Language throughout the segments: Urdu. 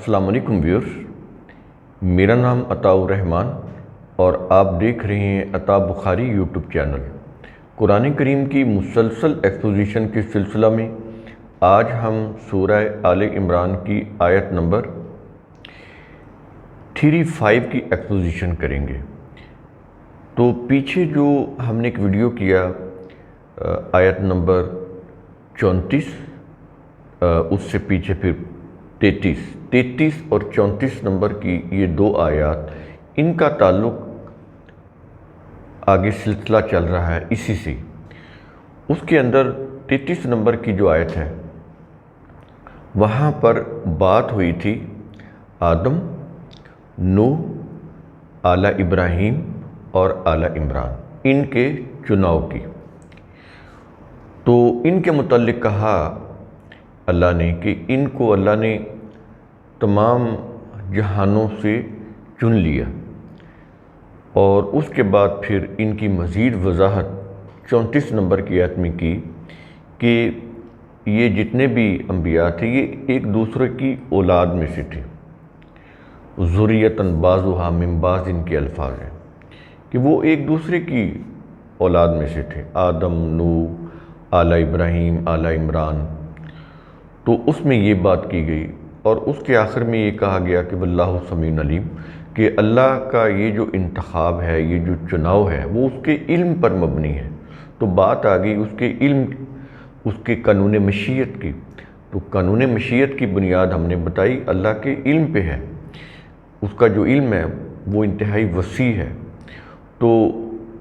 السلام علیکم ویورز، میرا نام عطاء الرحمن اور آپ دیکھ رہے ہیں عطاء بخاری یوٹیوب چینل۔ قرآن کریم کی مسلسل ایکسپوزیشن کے سلسلہ میں آج ہم سورہ آل عمران کی آیت نمبر 35 کی ایکسپوزیشن کریں گے۔ تو پیچھے جو ہم نے ایک ویڈیو کیا آیت نمبر 34، اس سے پیچھے پھر 33 اور 34 نمبر کی یہ دو آیات، ان کا تعلق آگے سلسلہ چل رہا ہے اسی سے۔ اس کے اندر 33 نمبر کی جو آیت ہے وہاں پر بات ہوئی تھی آدم، نوح، آل ابراہیم اور آل عمران، ان کے چناؤ کی۔ تو ان کے متعلق کہا اللہ نے کہ ان کو اللہ نے تمام جہانوں سے چن لیا، اور اس کے بعد پھر ان کی مزید وضاحت 34 نمبر کی آیت میں کی کہ یہ جتنے بھی انبیاء تھے یہ ایک دوسرے کی اولاد میں سے تھے۔ ذریۃً بعضھا من بعض ان کے الفاظ ہیں کہ وہ ایک دوسرے کی اولاد میں سے تھے، آدم، نوح، آل ابراہیم، آل عمران۔ تو اس میں یہ بات کی گئی، اور اس کے آخر میں یہ کہا گیا کہ واللہ سمیع علیم، کہ اللہ کا یہ جو انتخاب ہے، یہ جو چناؤ ہے، وہ اس کے علم پر مبنی ہے۔ تو بات آ گئی اس کے علم، اس کے قانون مشیت کی۔ تو قانون مشیت کی بنیاد ہم نے بتائی اللہ کے علم پہ ہے، اس کا جو علم ہے وہ انتہائی وسیع ہے۔ تو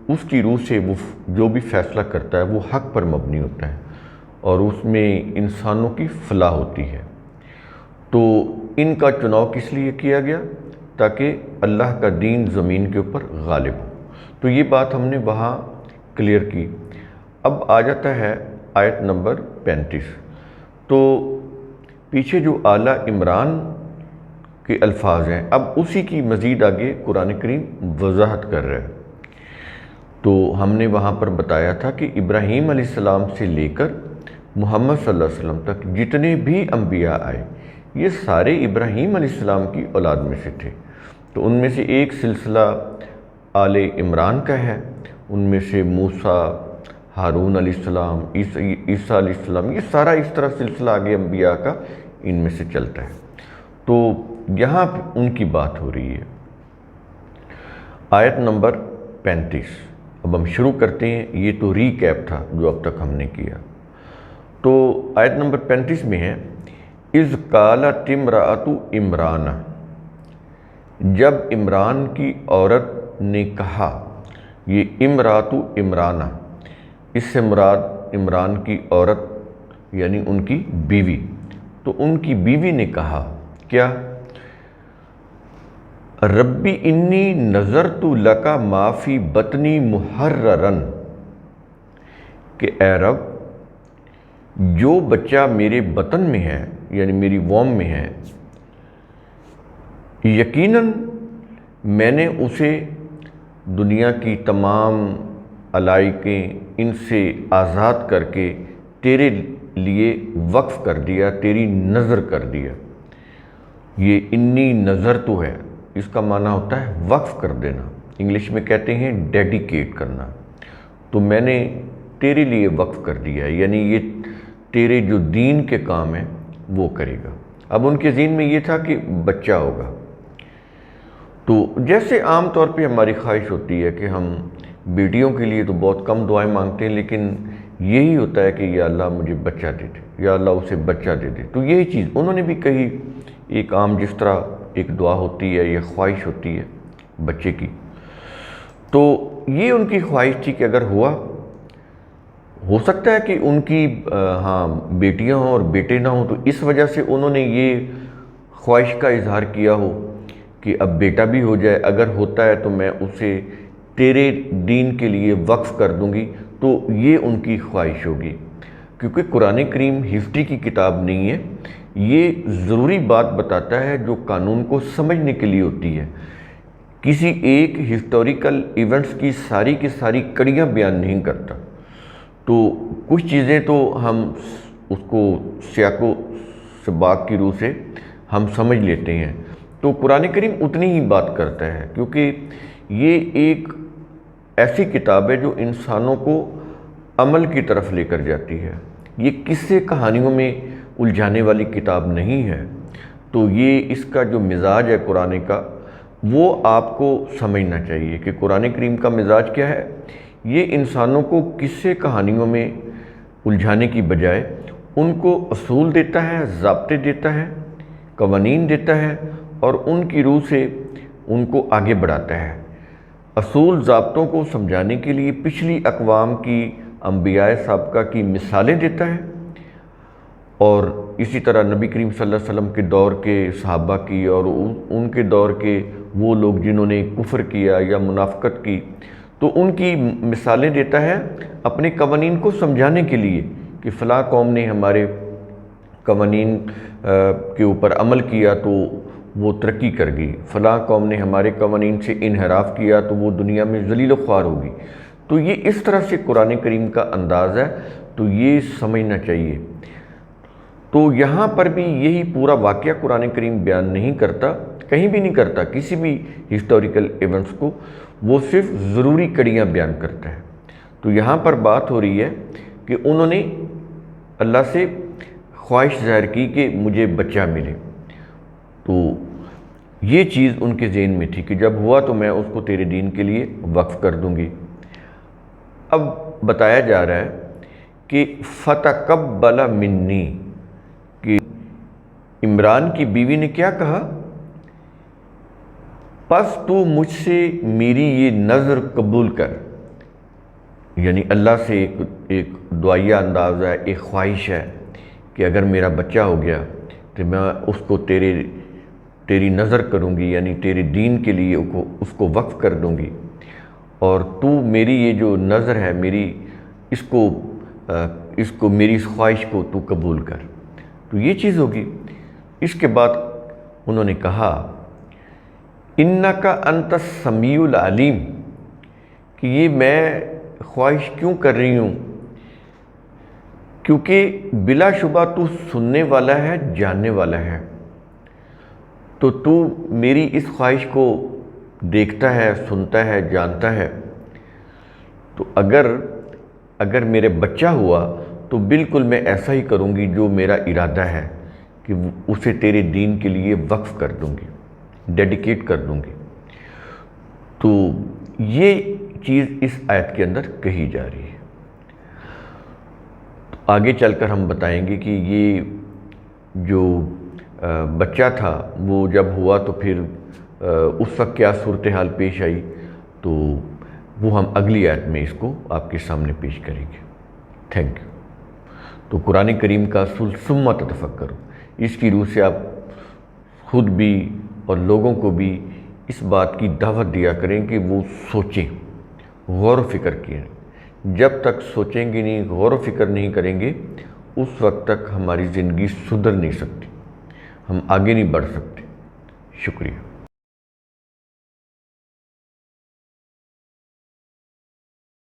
اس کی روح سے وہ جو بھی فیصلہ کرتا ہے وہ حق پر مبنی ہوتا ہے، اور اس میں انسانوں کی فلاح ہوتی ہے۔ تو ان کا چناؤ کس لیے کیا گیا؟ تاکہ اللہ کا دین زمین کے اوپر غالب ہو۔ تو یہ بات ہم نے وہاں کلیئر کی۔ اب آ جاتا ہے آیت نمبر 35۔ تو پیچھے جو آل عمران کے الفاظ ہیں، اب اسی کی مزید آگے قرآن کریم وضاحت کر رہا ہے۔ تو ہم نے وہاں پر بتایا تھا کہ ابراہیم علیہ السلام سے لے کر محمد صلی اللہ علیہ وسلم تک جتنے بھی انبیاء آئے، یہ سارے ابراہیم علیہ السلام کی اولاد میں سے تھے۔ تو ان میں سے ایک سلسلہ آل عمران کا ہے، ان میں سے موسیٰ، ہارون علیہ السلام، عیسیٰ علیہ السلام، یہ سارا اس طرح سلسلہ آگے انبیاء کا ان میں سے چلتا ہے۔ تو یہاں ان کی بات ہو رہی ہے۔ آیت نمبر 35 اب ہم شروع کرتے ہیں۔ یہ تو ریکیپ تھا جو اب تک ہم نے کیا۔ تو آیت نمبر 35 میں ہے اذ قالت امرأۃ عمران، جب عمران کی عورت نے کہا۔ یہ امرأۃ عمران، اس سے مراد عمران کی عورت یعنی ان کی بیوی۔ تو ان کی بیوی نے کہا کیا؟ ربی انی نذرت لک ما فی بطنی محررا، کہ اے رب جو بچہ میرے بطن میں ہے یعنی میری ووم میں ہے، یقیناً میں نے اسے دنیا کی تمام علائقیں ان سے آزاد کر کے تیرے لیے وقف کر دیا، تیری نظر کر دیا۔ یہ انی نظر تو ہے، اس کا معنی ہوتا ہے وقف کر دینا، انگلش میں کہتے ہیں ڈیڈیکیٹ کرنا۔ تو میں نے تیرے لیے وقف کر دیا ہے، یعنی یہ تیرے جو دین کے کام ہیں وہ کرے گا۔ اب ان کے ذہن میں یہ تھا کہ بچہ ہوگا۔ تو جیسے عام طور پہ ہماری خواہش ہوتی ہے کہ ہم بیٹیوں کے لیے تو بہت کم دعائیں مانگتے ہیں، لیکن یہی ہوتا ہے کہ یا اللہ مجھے بچہ دے دے، یا اللہ اسے بچہ دے دے۔ تو یہی چیز انہوں نے بھی کہی، ایک عام جس طرح ایک دعا ہوتی ہے یا خواہش ہوتی ہے بچے کی۔ تو یہ ان کی خواہش تھی کہ اگر ہو سکتا ہے کہ ان کی بیٹیاں ہوں اور بیٹے نہ ہوں، تو اس وجہ سے انہوں نے یہ خواہش کا اظہار کیا ہو کہ اب بیٹا بھی ہو جائے، اگر ہوتا ہے تو میں اسے تیرے دین کے لیے وقف کر دوں گی۔ تو یہ ان کی خواہش ہوگی، کیونکہ قرآن کریم ہسٹری کی کتاب نہیں ہے، یہ ضروری بات بتاتا ہے جو قانون کو سمجھنے کے لیے ہوتی ہے۔ کسی ایک ہسٹوریکل ایونٹس کی ساری کڑیاں بیان نہیں کرتا۔ تو کچھ چیزیں تو ہم اس کو سیاق و سباق کی روح سے ہم سمجھ لیتے ہیں، تو قرآن کریم اتنی ہی بات کرتا ہے، کیونکہ یہ ایک ایسی کتاب ہے جو انسانوں کو عمل کی طرف لے کر جاتی ہے۔ یہ قصے کہانیوں میں الجھانے والی کتاب نہیں ہے۔ تو یہ اس کا جو مزاج ہے قرآن کا، وہ آپ کو سمجھنا چاہیے کہ قرآن کریم کا مزاج کیا ہے۔ یہ انسانوں کو قصے کہانیوں میں الجھانے کی بجائے ان کو اصول دیتا ہے، ضابطے دیتا ہے، قوانین دیتا ہے، اور ان کی روح سے ان کو آگے بڑھاتا ہے۔ اصول ضابطوں کو سمجھانے کے لیے پچھلی اقوام کی، انبیاء سابقہ کی مثالیں دیتا ہے، اور اسی طرح نبی کریم صلی اللہ علیہ وسلم کے دور کے صحابہ کی اور ان کے دور کے وہ لوگ جنہوں نے کفر کیا یا منافقت کی، تو ان کی مثالیں دیتا ہے اپنے قوانین کو سمجھانے کے لیے کہ فلاں قوم نے ہمارے قوانین کے اوپر عمل کیا تو وہ ترقی کر گئی، فلاں قوم نے ہمارے قوانین سے انحراف کیا تو وہ دنیا میں ذلیل و خوار ہوگی۔ تو یہ اس طرح سے قرآن کریم کا انداز ہے، تو یہ سمجھنا چاہیے۔ تو یہاں پر بھی یہی پورا واقعہ قرآن کریم بیان نہیں کرتا، کہیں بھی نہیں کرتا کسی بھی ہسٹوریکل ایونٹس کو، وہ صرف ضروری کڑیاں بیان کرتا ہے۔ تو یہاں پر بات ہو رہی ہے کہ انہوں نے اللہ سے خواہش ظاہر کی کہ مجھے بچہ ملے، تو یہ چیز ان کے ذہن میں تھی کہ جب ہوا تو میں اس کو تیرے دین کے لیے وقف کر دوں گی۔ اب بتایا جا رہا ہے کہ فتقبل منی، کہ عمران کی بیوی نے کیا کہا، پس تو مجھ سے میری یہ نظر قبول کر، یعنی اللہ سے ایک دعائیہ انداز ہے، ایک خواہش ہے کہ اگر میرا بچہ ہو گیا تو میں اس کو تیری نظر کروں گی، یعنی تیرے دین کے لیے اس کو وقف کر دوں گی، اور تو میری یہ جو نظر ہے میری اس کو میری اس خواہش کو تو قبول کر، تو یہ چیز ہوگی۔ اس کے بعد انہوں نے کہا انک انت السمیع العلیم، کہ یہ میں خواہش کیوں کر رہی ہوں، کیونکہ بلا شبہ تو سننے والا ہے، جاننے والا ہے، تو میری اس خواہش کو دیکھتا ہے، سنتا ہے، جانتا ہے، تو اگر میرے بچہ ہوا تو بالکل میں ایسا ہی کروں گی جو میرا ارادہ ہے کہ اسے تیرے دین کے لیے وقف کر دوں گی، ڈیڈیکیٹ کر دوں گی۔ تو یہ چیز اس آیت کے اندر کہی جا رہی ہے۔ تو آگے چل کر ہم بتائیں گے کہ یہ جو بچہ تھا وہ جب ہوا تو پھر اس وقت کیا صورتحال پیش آئی، تو وہ ہم اگلی آیت میں اس کو آپ کے سامنے پیش کریں گے۔ Thank you. تو قرآن کریم کا اصول ثم تتفکروا، اس کی روح سے آپ خود بھی اور لوگوں کو بھی اس بات کی دعوت دیا کریں کہ وہ سوچیں، غور و فکر کیے۔ جب تک سوچیں گے نہیں، غور و فکر نہیں کریں گے، اس وقت تک ہماری زندگی سدھر نہیں سکتی، ہم آگے نہیں بڑھ سکتے۔ شکریہ۔